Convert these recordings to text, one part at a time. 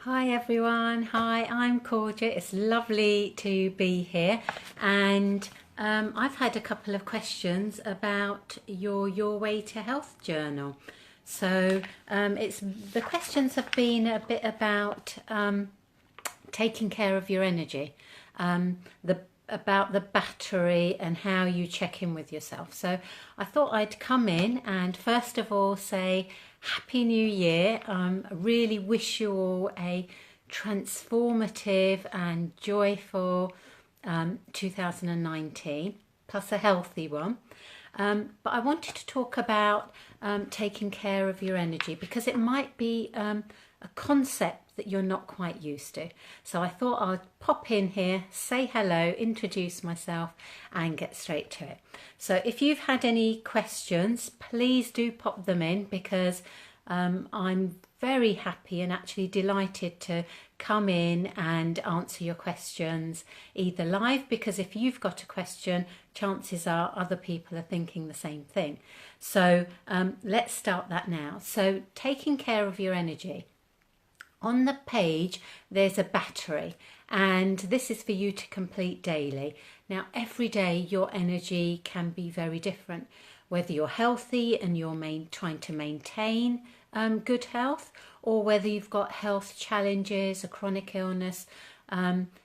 Hi everyone, hi, I'm Cordia. It's lovely to be here, and I've had a couple of questions about your Way to Health journal. So the questions have been a bit about taking care of your energy, about the battery and how you check in with yourself. So I thought I'd come in and first of all say Happy New Year. I really wish you all a transformative and joyful 2019, plus a healthy one. But I wanted to talk about taking care of your energy because it might be a concept that you're not quite used to. So I thought I'd pop in here, say hello, introduce myself and get straight to it. So if you've had any questions, please do pop them in because I'm very happy and actually delighted to come in and answer your questions either live, because if you've got a question, chances are other people are thinking the same thing. So let's start that now. So taking care of your energy. On the page there's a battery, and this is for you to complete daily. Now every day your energy can be very different, whether you're healthy and you're trying to maintain good health, or whether you've got health challenges, a chronic illness.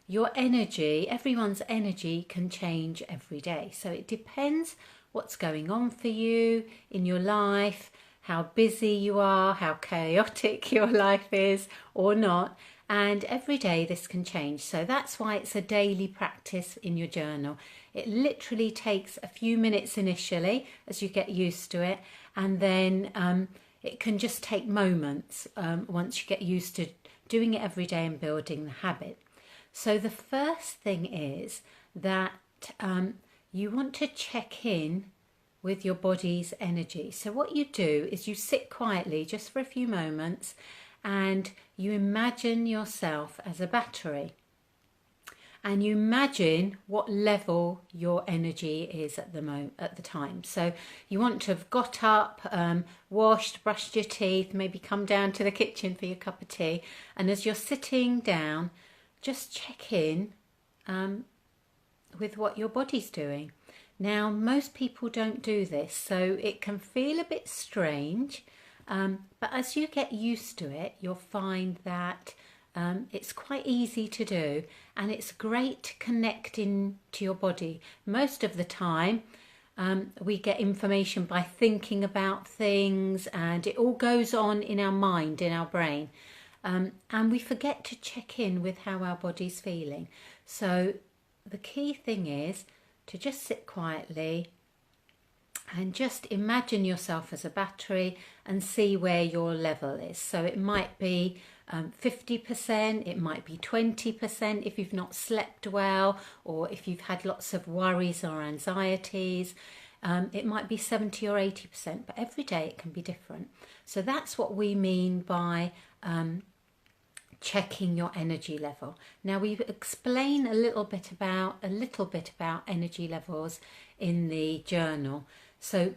Your energy, everyone's energy can change every day. So it depends what's going on for you in your life, how busy you are, how chaotic your life is or not. And every day this can change. So that's why it's a daily practice in your journal. It literally takes a few minutes initially as you get used to it. And then it can just take moments once you get used to doing it every day and building the habit. So the first thing is that you want to check in with your body's energy. So what you do is you sit quietly just for a few moments and you imagine yourself as a battery, and you imagine what level your energy is at the time. So you want to have got up, washed, brushed your teeth, maybe come down to the kitchen for your cup of tea, and as you're sitting down, just check in with what your body's doing. Now, most people don't do this, so it can feel a bit strange, but as you get used to it, you'll find that it's quite easy to do, and it's great to connect in to your body. Most of the time, we get information by thinking about things, and it all goes on in our mind, in our brain, and we forget to check in with how our body's feeling. So the key thing is to just sit quietly and just imagine yourself as a battery and see where your level is. So it might be 50%, it might be 20% if you've not slept well, or if you've had lots of worries or anxieties. It might be 70 or 80%, but every day it can be different. So that's what we mean by checking your energy level. Now we explain a little bit about energy levels in the journal. So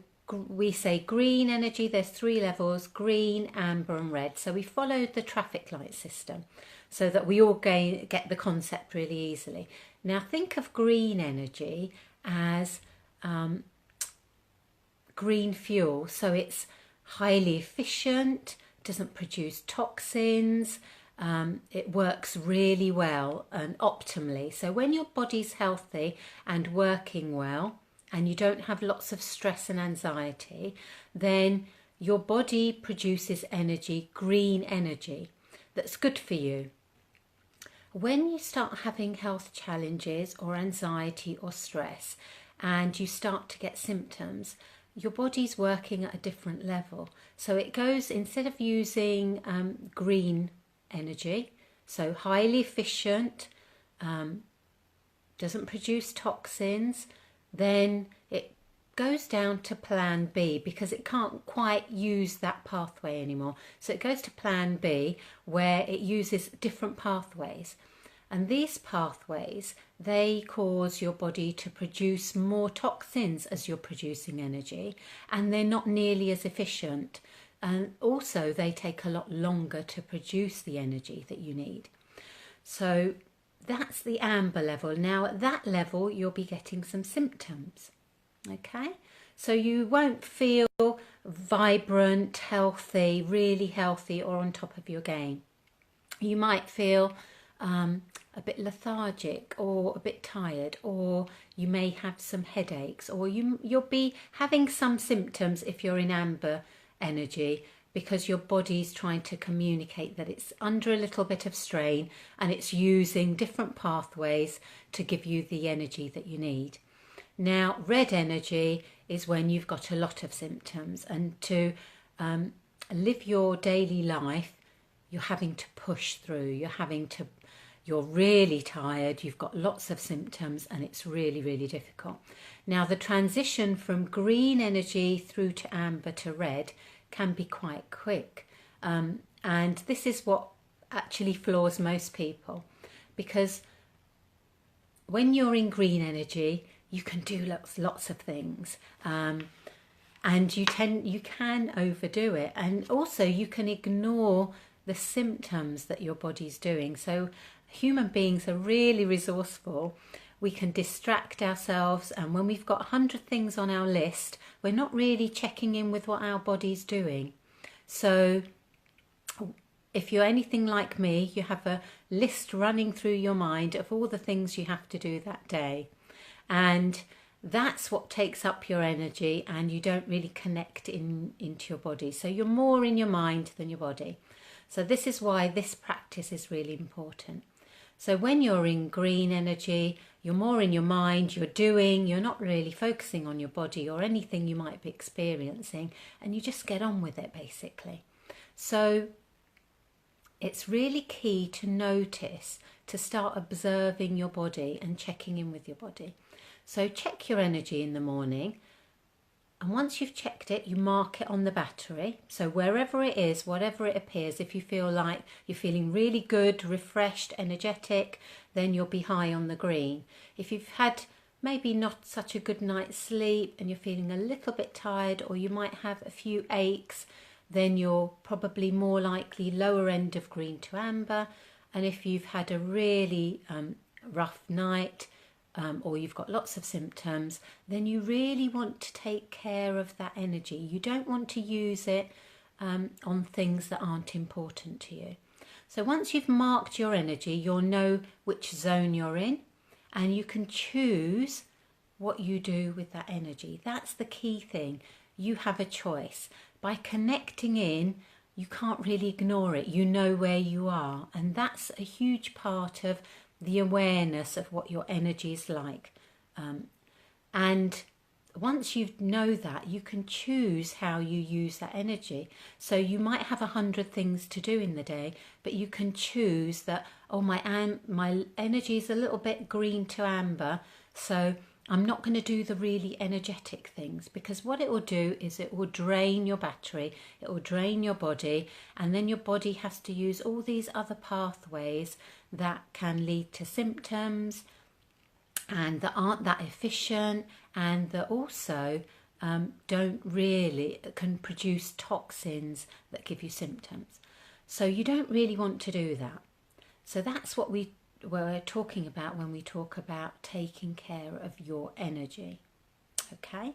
we say green energy, there's 3 levels: green, amber and red. So we followed the traffic light system so that we all get the concept really easily. Now think of green energy as green fuel. So it's highly efficient, doesn't produce toxins, it works really well and optimally. So when your body's healthy and working well, and you don't have lots of stress and anxiety, then your body produces energy, green energy, that's good for you. When you start having health challenges or anxiety or stress, and you start to get symptoms, your body's working at a different level. So it goes, instead of using green energy, so highly efficient, doesn't produce toxins, then it goes down to plan B because it can't quite use that pathway anymore. So it goes to plan B, where it uses different pathways. And these pathways, they cause your body to produce more toxins as you're producing energy, and they're not nearly as efficient. and also they take a lot longer to produce the energy that you need. So that's the amber level. Now at that level you'll be getting some symptoms. Okay, so you won't feel vibrant, healthy, really healthy, or on top of your game. You might feel a bit lethargic or a bit tired, or you may have some headaches, or you'll be having some symptoms if you're in amber energy, because your body's trying to communicate that it's under a little bit of strain and it's using different pathways to give you the energy that you need. Now, red energy is when you've got a lot of symptoms, and to live your daily life, you're having to push through, you're really tired, you've got lots of symptoms, and it's really, really difficult. Now, the transition from green energy through to amber to red can be quite quick. And this is what actually floors most people, because when you're in green energy, you can do lots of things. And you can overdo it, and also you can ignore the symptoms that your body's doing. So human beings are really resourceful. We can distract ourselves, and when we've got 100 things on our list, we're not really checking in with what our body's doing. So if you're anything like me, you have a list running through your mind of all the things you have to do that day, and that's what takes up your energy, and you don't really connect into your body. So you're more in your mind than your body. So this is why this practice is really important. So when you're in green energy, you're more in your mind, you're not really focusing on your body or anything you might be experiencing, and you just get on with it basically. So it's really key to notice, to start observing your body and checking in with your body. So check your energy in the morning, and once you've checked it, you mark it on the battery. So wherever it is, whatever it appears, if you feel like you're feeling really good, refreshed, energetic, then you'll be high on the green. If you've had maybe not such a good night's sleep and you're feeling a little bit tired, or you might have a few aches, then you're probably more likely lower end of green to amber. And if you've had a really rough night, or you've got lots of symptoms, then you really want to take care of that energy. You don't want to use it on things that aren't important to you. So once you've marked your energy, you'll know which zone you're in, and you can choose what you do with that energy. That's the key thing. You have a choice. By connecting in, you can't really ignore it. You know where you are, and that's a huge part of the awareness of what your energy is like. And once you know that, you can choose how you use that energy. So you might have 100 things to do in the day, but you can choose that, oh, my energy is a little bit green to amber, so I'm not going to do the really energetic things, because what it will do is it will drain your battery, it will drain your body, and then your body has to use all these other pathways that can lead to symptoms and that aren't that efficient, and that also can produce toxins that give you symptoms. So you don't really want to do that. So that's what we're talking about when we talk about taking care of your energy. Okay,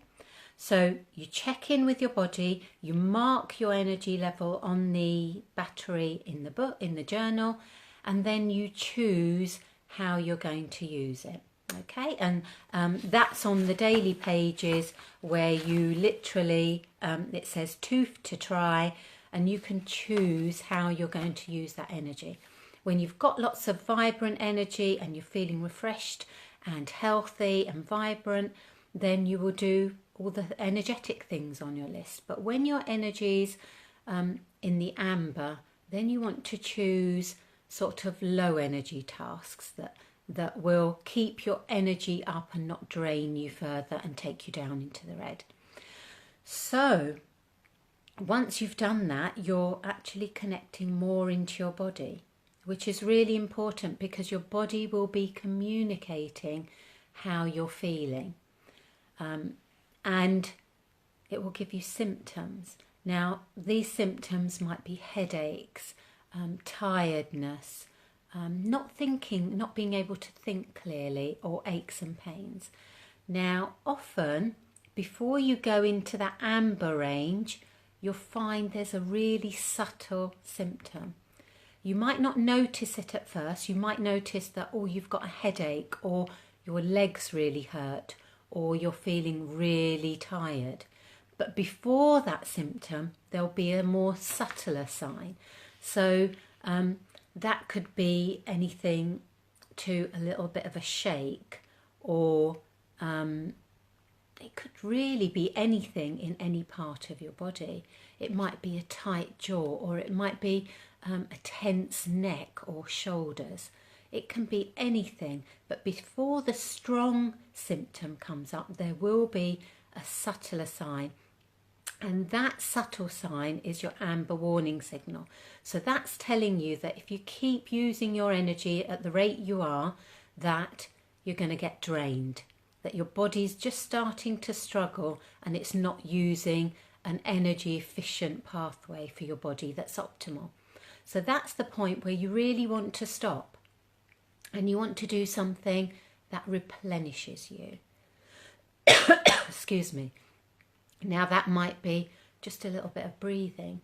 so you check in with your body, you mark your energy level on the battery in the book, in the journal, and then you choose how you're going to use it. Okay, and that's on the daily pages, where you literally, it says to try, and you can choose how you're going to use that energy. When you've got lots of vibrant energy and you're feeling refreshed and healthy and vibrant, then you will do all the energetic things on your list. But when your energy's in the amber, then you want to choose sort of low energy tasks that will keep your energy up and not drain you further and take you down into the red. So once you've done that, you're actually connecting more into your body, which is really important, because your body will be communicating how you're feeling, and it will give you symptoms. Now, these symptoms might be headaches, tiredness, not being able to think clearly, or aches and pains. Now, often, before you go into that amber range, you'll find there's a really subtle symptom. You might not notice it at first. You might notice that, oh, you've got a headache, or your legs really hurt, or you're feeling really tired. But before that symptom, there'll be a more subtler sign. So that could be anything to a little bit of a shake, or it could really be anything in any part of your body. It might be a tight jaw, or it might be a tense neck or shoulders. It can be anything, but before the strong symptom comes up, there will be a subtler sign. And that subtle sign is your amber warning signal. So that's telling you that if you keep using your energy at the rate you are, that you're going to get drained, that your body's just starting to struggle and it's not using an energy efficient pathway for your body that's optimal. So that's the point where you really want to stop, and you want to do something that replenishes you. Excuse me. Now, that might be just a little bit of breathing.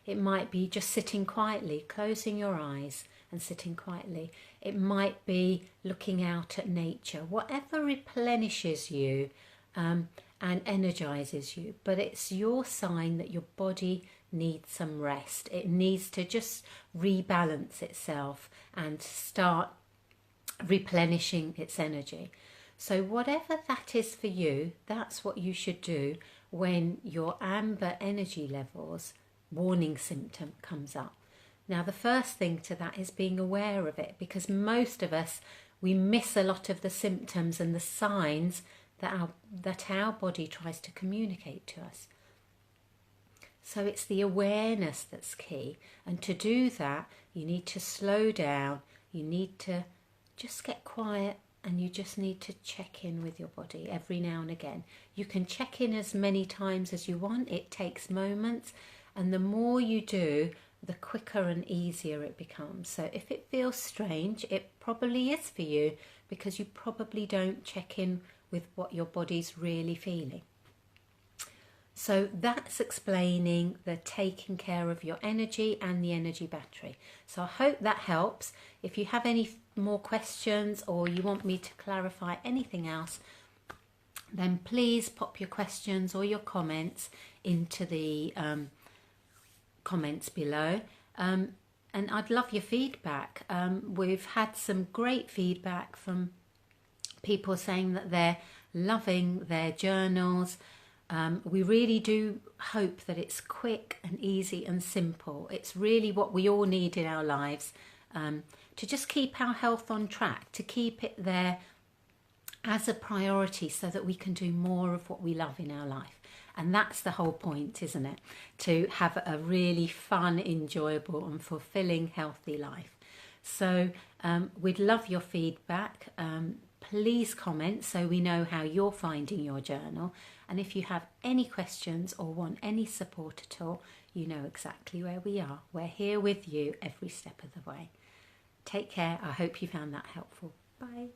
It might be just sitting quietly, closing your eyes and sitting quietly. It might be looking out at nature, whatever replenishes you and energizes you. But it's your sign that your body needs some rest. It needs to just rebalance itself and start replenishing its energy. So whatever that is for you, that's what you should do when your amber energy levels warning symptom comes up. Now, the first thing to that is being aware of it, because most of us, we miss a lot of the symptoms and the signs that our body tries to communicate to us. So it's the awareness that's key. And to do that, you need to slow down. You need to just get quiet, and you just need to check in with your body every now and again. You can check in as many times as you want. It takes moments. And the more you do, the quicker and easier it becomes. So if it feels strange, it probably is for you, because you probably don't check in with what your body's really feeling. So that's explaining the taking care of your energy and the energy battery. So I hope that helps. If you have any more questions, or you want me to clarify anything else, then please pop your questions or your comments into the comments below. And I'd love your feedback. We've had some great feedback from people saying that they're loving their journals. We really do hope that it's quick and easy and simple. It's really what we all need in our lives, to just keep our health on track, to keep it there as a priority so that we can do more of what we love in our life. And that's the whole point, isn't it? To have a really fun, enjoyable and fulfilling, healthy life. So we'd love your feedback. Please comment so we know how you're finding your journal. And if you have any questions or want any support at all, you know exactly where we are. We're here with you every step of the way. Take care. I hope you found that helpful. Bye.